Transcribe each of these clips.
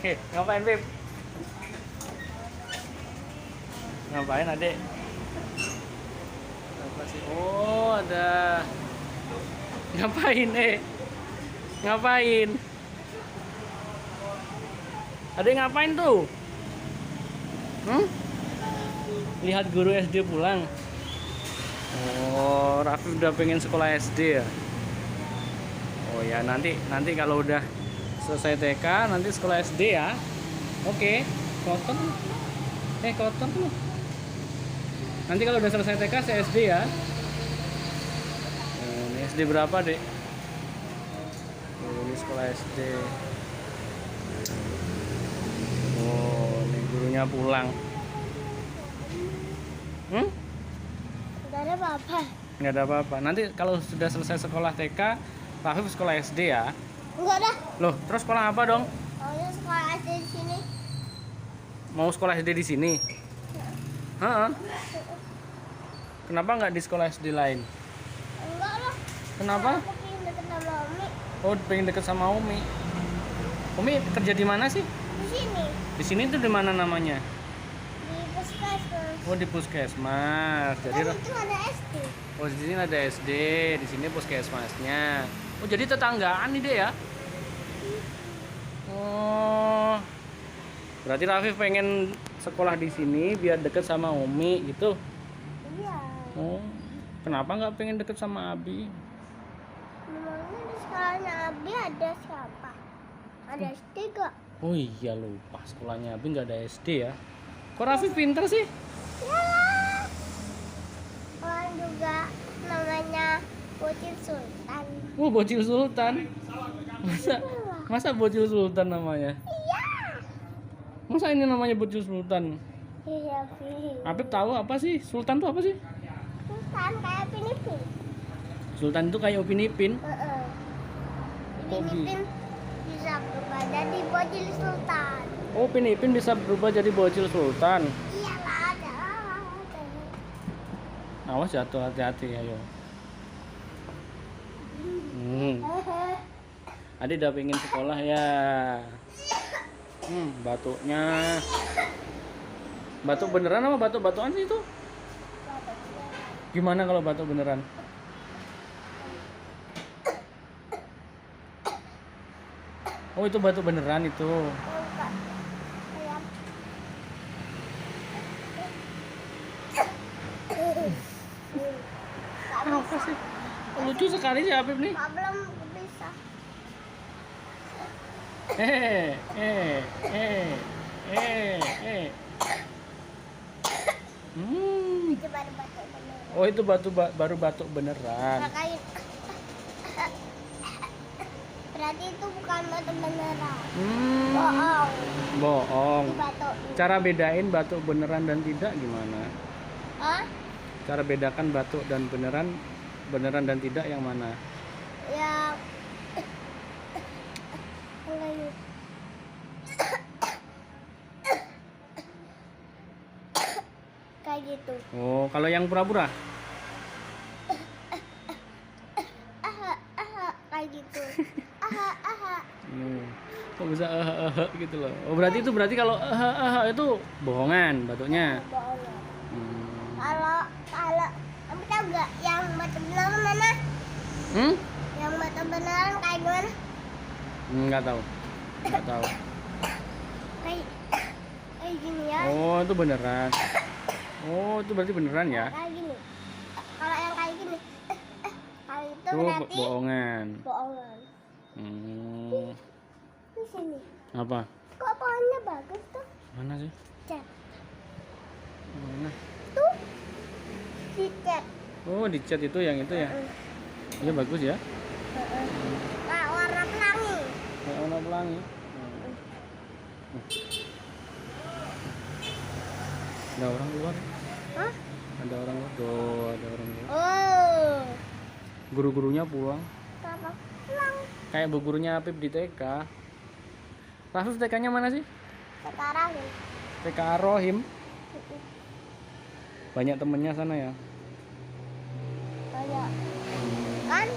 Ngapain, Beb? Ngapain, Adek? Apa sih? Oh, ada. Ngapain, Ngapain? Adek ngapain tuh? Lihat guru SD pulang. Oh, Raffi udah pengen sekolah SD ya? Oh ya, nanti kalau udah selesai TK nanti sekolah SD ya. Oke, kotor. Kotor tuh. Nanti kalau udah selesai TK saya SD ya. Ini SD berapa, Dek? Oh, ini sekolah SD. Oh, ini gurunya pulang. Nggak ada apa-apa. Nggak ada apa-apa. Nanti kalau sudah selesai sekolah TK, Rafif sekolah SD ya. Enggak ada. Loh, terus sekolah apa dong? Maunya sekolah SD di sini. Mau sekolah SD di sini? Heeh. Kenapa nggak di sekolah SD lain? Enggak lah. Kenapa? Aku pengen deket sama Umi. Oh, pengen deket sama Umi. Umi kerja di mana sih? Di sini. Di sini tuh di mana namanya? Di puskesmas. Oh, di puskesmas. Jadi Kan itu ada SD. oh, di sini ada SD, di sini puskesmasnya. Oh, jadi tetanggaan nih, Dek ya? Oh. Berarti Rafif pengen sekolah di sini biar deket sama Umi gitu. Iya. Oh. Kenapa nggak pengen deket sama Abi? Memangnya di sekolahnya Abi ada siapa? Ada SD gak? Oh iya, lupa sekolahnya Abi nggak ada SD ya. Kok Rafif pinter sih? Yalah. Orang juga namanya Bocil Sultan. Oh, Bocil Sultan. Masa Bocil Sultan namanya? Iya. Masa ini namanya Bocil Sultan? Iya, Pi. Apip tahu apa sih? Sultan tuh apa sih? Sultan kayak Pinipin. Sultan itu kayak Upin Ipin. Kok Pinipin bisa berubah jadi Bocil Sultan. Oh, Upin Ipin bisa berubah jadi Bocil Sultan. Iyalah, ada. Awas jatuh, hati-hati ayo. Adik udah pengen sekolah ya. Batuknya. Batuk beneran apa batuk-batukan sih itu? Gimana kalau batuk beneran? Oh, itu batuk beneran itu. Apa sih? Lucu sekali sih Apip nih. Belum bisa. Itu baru baca bener. Oh, itu baru batuk beneran. Rakain. Berarti itu bukan batuk beneran. Bohong. Bohong. Itu batuk. Cara bedain batuk beneran dan tidak gimana? Hah? Cara bedakan batuk dan beneran dan tidak yang mana? Ya. Kayak gitu. Oh, kalau yang pura-pura? Kayak gitu. Kok bisa gitu loh. Oh, berarti kalau itu bohongan batuknya. Bohongan. Kalau kamu tahu nggak yang batuk beneran mana? Yang batuk beneran kayak gimana? Nggak tahu. Kayak gini ya. Oh, itu beneran. Oh, itu berarti beneran ya? Kayak gini. Kalau yang kayak gini, kalau itu Itu berarti bohongan. bohongan. Di sini. Apa? Kok pohonnya bagus tuh? Mana sih? Cat. Mana? Tuh. Di cat. Oh, di cat itu yang itu ya? Iya, bagus ya. Nah, warna pelangi. Kayak warna pelangi. Ada orang keluar. Hah? Ada orang keluar. Ada orang keluar. Oh. Guru-gurunya pulang. Kenapa? Pelang. Kayak bu gurunya Apip di TK. Rafif TK-nya mana sih? Sekarang. TK Rohim. Banyak temennya sana ya. Kayak kan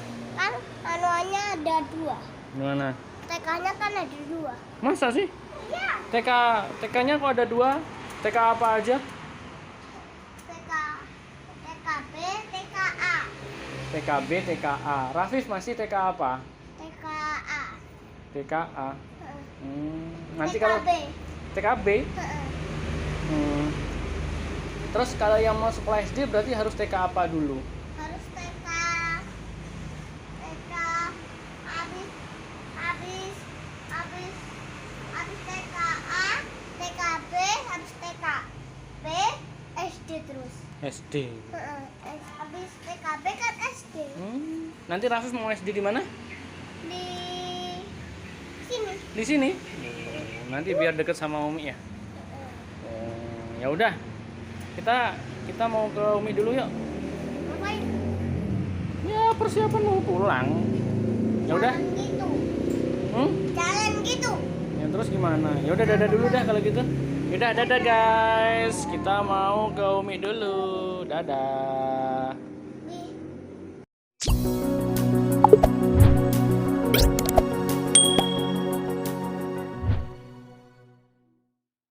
anuannya ada 2. Gimana? TK-nya kan ada 2. Masa sih? Iya. TK-nya kok ada 2? TK apa aja? TK, TKB, TKA. TKB, TKA. Rafif masih TK apa? TKA. TKA. Heeh. Nanti TKB. kalau TKB. Heeh. Terus kalau yang mau sekolah SD berarti harus TK apa dulu? Harus TK habis habis habis habis TKA, TKB, habis TKB, SD terus. SD. Heeh. Habis TKB kan SD. Nanti Rafif mau SD di mana? Di sini. Di sini. Nanti biar deket sama Umi ya. Ya udah. Kita mau ke Umi dulu yuk. Ngapain? Ya persiapan mau pulang. Ya udah. Jalan gitu. Jalan gitu. Ya terus gimana? Ya udah dadah dulu dah kalau gitu. Yaudah dadah guys. Kita mau ke Umi dulu. Dadah.